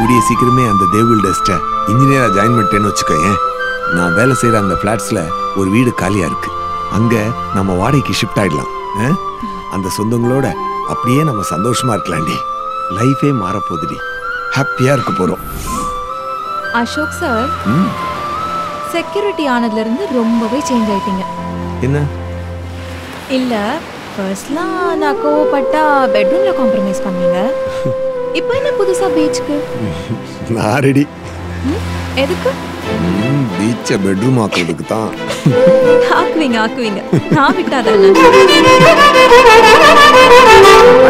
கூடிய சீக்கிரமே அந்த தேவில் டஸ்ட்டை இன்ஜினியரா ஜாயின் பண்ணிட்டேன்னு வச்சுக்கோயேன். நான் வேலை செய்யற அந்த பிளாட்ஸ்ல ஒரு வீடு காலியா இருக்கு. அங்க நம்ம வாடகைக்கு ஷிஃப்ட் ஆயிடலாம். அந்த சொந்தங்களோட அப்படியே நம்ம சந்தோஷமா இருக்கலாம்டி. லைஃபே மாறப்போகுதுடி. ஹாப்பியா இருக்க போறோம். அசோக் சார், செக்யூரிட்டி ஆனதுல இருந்து ரொம்பவே சேஞ்ச் ஆயிட்டீங்க. என்ன? இல்ல, ஃபர்ஸ்ட்லாம் நான் கோவப்பட்டா பெட்ரூம்ல காம்ப்ரமைஸ் பண்ணீங்க. இப்போ என்ன புதுசா பீச்சுக்கு? நான் ரெடி. எதுக்கு? பீச்சை பெட்ரூம் ஆக்குறதுக்கு தான். ஆக்குவீங்க. நான் விட்டாதானே.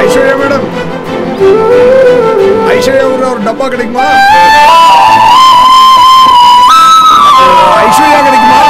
ஐஸ்வர்யா மேடம், ஐஸ்வர்யா ஒரு டப்பா கிடைக்குமா? ஐஸ்வர்யா கிடைக்குமா?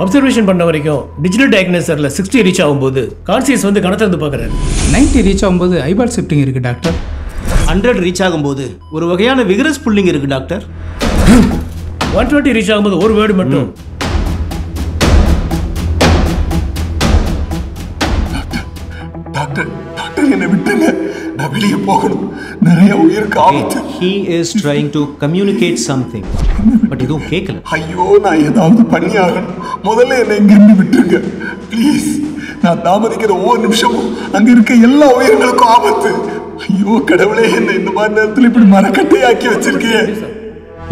அப்சர்வேஷன் பண்ண வரைக்கும் டிஜிட்டல் டயக்னோசர்ல 60 ரீச் ஆகும்போது கான்சியஸ் வந்து கணத்திலிருந்து பார்க்குறாரு. 90 ரீச் ஆகும்போது ஐபால் ஷிஃப்டிங் இருக்கு டாக்டர். 100 ரீச் ஆகும்போது ஒரு வகையான விகரஸ் புல்லிங் இருக்கு டாக்டர். 120 ரீச் ஆகும்போது ஒரு வேர்டு மட்டும். டாக்டர் என்னை விட்டுங்க, நான் வெளியே போகணும். நிறைய உயிருக்கு ஆபத்து. He is trying to communicate something. But எதுவும் கேட்கல. ஐயோ, நான் ஏதாவது பண்ணி ஆகணும். முதல்ல என்னை இங்கிருந்து விட்டுருங்க ப்ளீஸ். நான் தாமதிக்கிற ஒவ்வொரு நிமிஷமும் அங்க இருக்க எல்லா உயிர்களுக்கும் ஆபத்து. ஐயோ கடவுளே, என்னை இந்த மாதிரி நேரத்தில் இப்படி மரக்கட்டையாக்கி வச்சிருக்கேன்.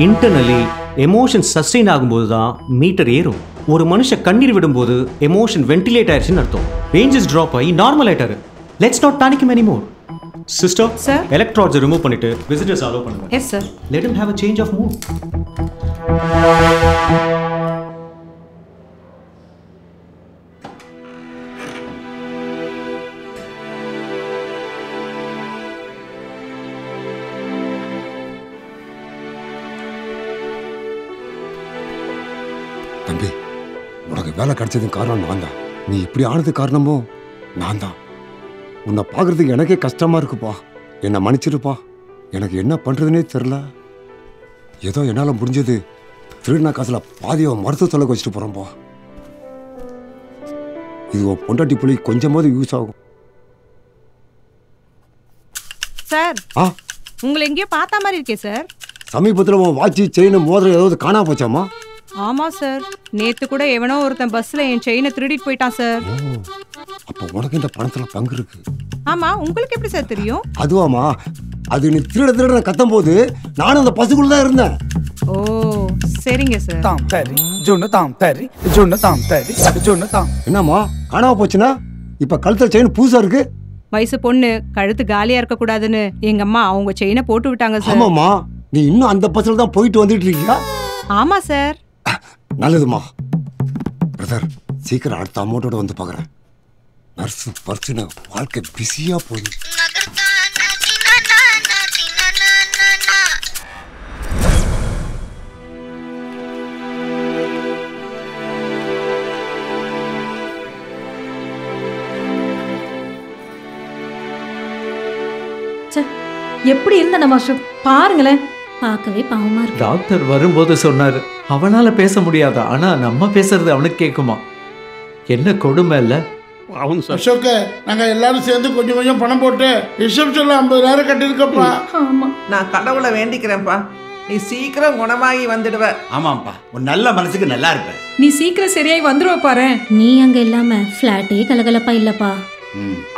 இன்டர்னலி எமோஷன் சஸ்டெயின் ஆகும்போது தான் மீட்டர் ஏறும். ஒரு மனுஷன் கண்ணீர் விடும்போது எமோஷன் வென்டிலேட் ஆயிடுச்சுன்னு அர்த்தம். ரேஞ்சஸ் ட்ராப் ஆகி நார்மல் ஆயிட்டாரு. Let's not panic him anymore. Sister, sir, electrodes remove பண்ணிட்டு visitors allow பண்ணுங்க. Yes sir. Let him have a change of mood. தம்பி, உனக்கு வேலை கிடைச்சது காரணம் நான் தான். நீ இப்படி ஆனது காரணமோ நான் தான். உன்னை பார்க்கறதுக்கு எனக்கே கஷ்டமா இருக்குப்பா. என்னை மன்னிச்சிருப்பா. எனக்கு என்ன பண்றதுன்னே தெரியல. ஏதோ என்னால் முடிஞ்சது திருடினா காசுல பாதியை மருத்துவ தொலைக்கு வச்சுட்டு போறோம்பா. இது பொண்டாட்டி புள்ளி கொஞ்சமாவது யூஸ் ஆகும். சார், உங்களை எங்கேயோ பார்த்த மாதிரி இருக்கே சார். சமீபத்தில் உன் வாட்சி செயின் மோதிரம் ஏதாவது காணாம போச்சாமா? ஆமா சார், நேத்து கூட எவனோ ஒருத்தன் பஸ்ல என் செயினை திருடிட்டு போயிட்டான் சார். அப்போ உனக்கு இந்த பணத்துல பங்கு இருக்கு. ஆமா, உங்களுக்கு எப்படி சார் தெரியும்? அதுவாமா, அது நீ திருட கத்தும் போது நானும் அந்த பசுக்குள்ள தான் இருந்தேன். ஓ சரிங்க சார். என்னம்மா காணாம போச்சுன்னா இப்ப கழுத்துல செயின் புதுசா இருக்கு? வயசு பொண்ணு கழுத்து காலியா இருக்க கூடாதுன்னு எங்க அம்மா அவங்க செயினை போட்டு விட்டாங்க சார். ஆமாம்மா, நீ இன்னும் அந்த பஸ்ல தான் போயிட்டு வந்துட்டு இருக்கியா? ஆமா சார். நல்லதுமா. பிரதர், சீக்கிரம் அடுத்த அமௌண்ட்டோட வந்து பாக்குறேன். நர்ஸ் பர்சுன்னு வாழ்க்கை பிஸியா போகுது. எப்படி இருந்த நம்ம அசோக் பாருங்களேன், பார்க்கவே பாவமா இருக்கு. டாக்டர் வரும்போது சொன்னாரு அவனால பேச முடியாதா, ஆனா நம்ம பேசுறது அவனுக்கு கேட்குமா? என்ன கொடுமை இல்ல? அசோக்க, நாங்க எல்லாரும் சேர்ந்து கொஞ்சம் கொஞ்சம் பணம் போட்டு ரிசப்ஷன்ல 50,000 கட்டிருக்கப்பா. ஆமா, நான் கடவுளை வேண்டிக்கிறேன்ப்பா, நீ சீக்கிரம் குணமாகி வந்துடுவ. ஆமாப்பா, ஒரு நல்ல மனசுக்கு நல்லா இருப்ப. நீ சீக்கிரம் சரியாய் வந்துருவ பாரு. நீ அங்க இல்லாம பிளாட்டே கலகலப்பா இல்லப்பா.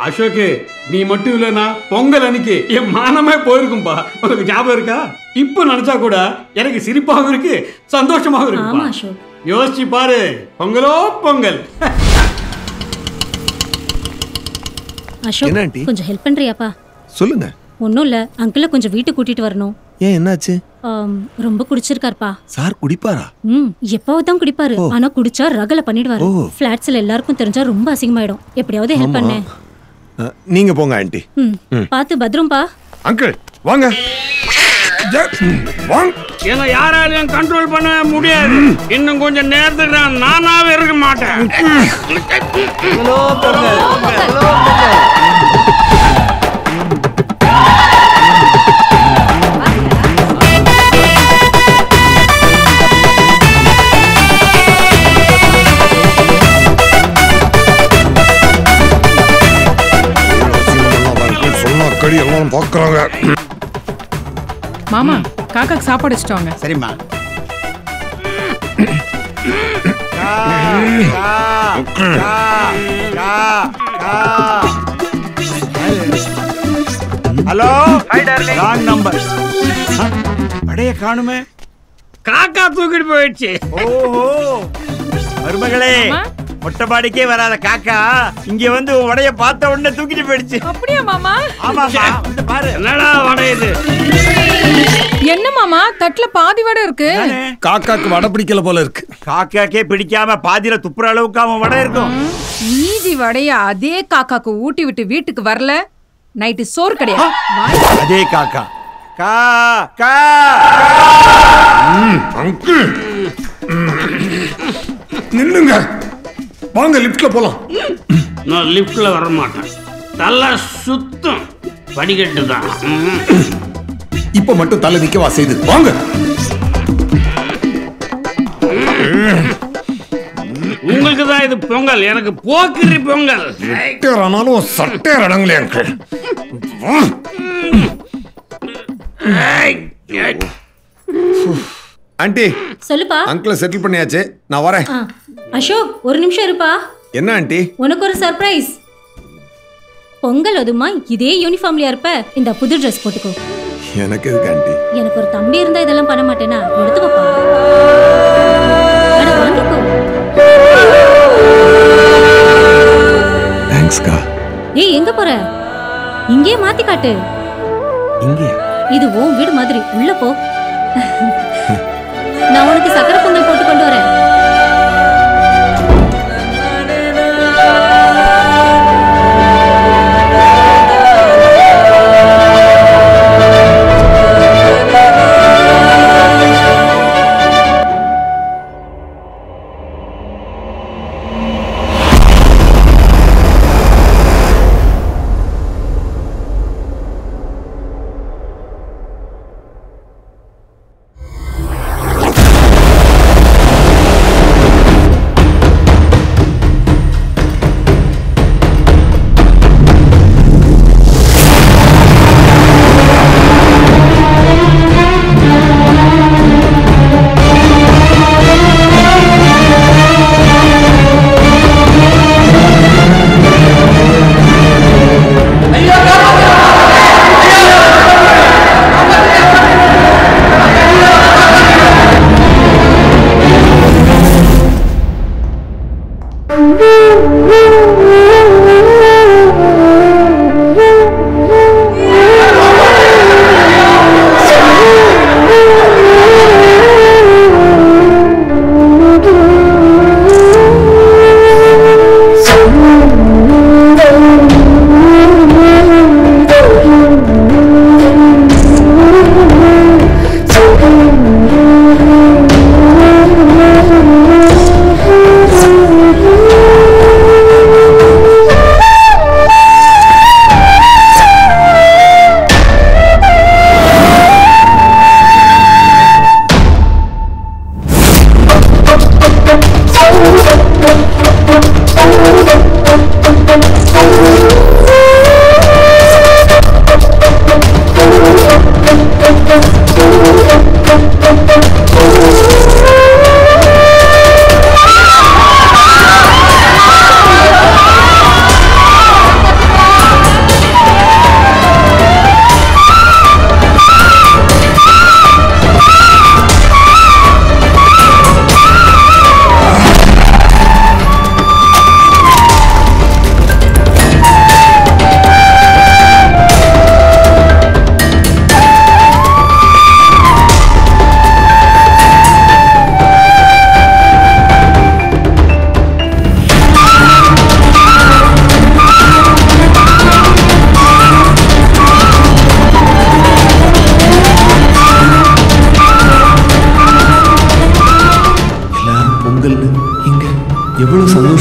அசோக்கு, நீ மட்டும் இல்லைன்னா பொங்கல் அன்னைக்கு என் மானமே போயிருக்கும்பா. உனக்கு ஞாபகம் இருக்கா? இப்போ நினைச்சா கூட எனக்கு சிரிப்பாகவும் இருக்கு, சந்தோஷமாகவும் இருக்கு. யோசிச்சு பாரு, பொங்கலோ பொங்கல். அசோக், கொஞ்சம் ஹெல்ப் பண்றியாப்பா? சொல்லுங்க. ஒன்னும் இல்ல, அங்கிள கொஞ்சம் வீட்டுக்கு கூட்டிட்டு வரணும். ஏன், என்னாச்சு? ரொம்ப குடிச்சிருக்காருப்பா. சார் குடிப்பாரா? எப்போதான் குடிப்பாரு, ஆனா குடிச்சா ரகல பண்ணிடுவாரு. பிளாட்ஸ்ல எல்லாருக்கும் தெரிஞ்சா ரொம்ப அசிங்கமாயிடும். எப்படியாவது ஹெல்ப் பண்ணு. நீங்க போங்க ஆண்டி. பாத்து பத்ரம்பா. அங்கிள் வாங்க. என்ன யாராலையும் கண்ட்ரோல் பண்ண முடியாது. இன்னும் கொஞ்சம் நேரத்துக்கு நான் நானாவே இருக்க மாட்டேன். எல்லாரும் பார்க்கறாங்க. மாமா காக்காக்கு சாப்பாடு வச்சுட்டோங்க. சரிம்மா. Hello wrong number. படைய காணுமே. காக்கா தூக்கிட்டு போயிடுச்சு. ஓஹோ மருமகளே, மொட்டைப்பாடிக்கே வராத காக்கா இங்க வந்து உடைய பார்த்த உடனே தூக்கிட்டு போயிடுச்சு. அப்படியா மாமா? ஆமாமா, வந்து பாரு. என்னடா வடை இது? என்ன மாமா தட்டுல பாதி வடை இருக்கு? காக்காக்கு வடை பிடிக்கல போல இருக்கு. காக்காக்கே பிடிக்காம பாதியில துப்புற அளவுக்கு அவன் வடை இருக்கும். மீதி வடைய அதே காக்காக்கு ஊட்டி விட்டு வீட்டுக்கு வரல, நைட்டு சோறு கிடையாது. அதே காக்கா கா கா அங்கிள் நில்லுங்க, வாங்க லிஃப்ட்ல போலாம். நான் லிஃப்ட்ல வர மாட்டேன். தலை சுத்தம், படிக்கட்டு தான். இப்ப மட்டும் தலை நிக்கவா செய்து வாங்க. உங்களுக்கு தான் இது பொங்கல், எனக்கு போக்கிரி பொங்கல். ஆனாலும் சட்டை அடங்களே அங்கிள். ஆண்டி சொல்லுப்பா. அங்கிளை செட்டில் பண்ணியாச்சு, நான் வரேன். அசோக் ஒரு நிமிஷம் இருப்பா. என்ன ஆண்டி? உனக்கு ஒரு சர்ப்ரைஸ். பொங்கல் அதுமா இதே யூனிஃபார்ம்லயா இருப்ப, இந்த புது ட்ரெஸ் போட்டுக்கோ. எனக்கு எதுக்கு ஆண்டி? எனக்கு ஒரு தம்பி இருந்தா இதெல்லாம் பண்ண மாட்டேனா? எடுத்துக்கோப்பா. அட வாங்கிக்கோ. தேங்க்ஸ்க்கா. ஏய் எங்க போற? இங்கே மாத்தி காட்டு. இங்கே? இது உன் வீடு மாதிரி, உள்ள போ. நான் உனக்கு சக்கரை பொங்கல் போட்டு கொண்டு வரேன்.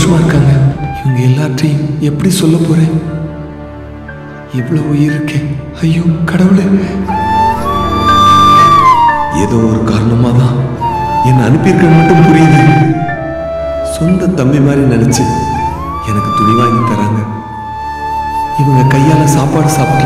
சந்தோஷமா இருக்காங்க. இவங்க எல்லாத்தையும் எப்படி சொல்ல போறேன்? இவ்வளவு உயிர் இருக்கே. ஐயோ கடவுளே, ஏதோ ஒரு காரணமா தான் என்னை அனுப்பியிருக்க மட்டும் புரியுது. சொந்த தம்பி மாதிரி நினைச்சு எனக்கு துணி வாங்கி தராங்க. இவங்க கையால சாப்பாடு சாப்பிட்டு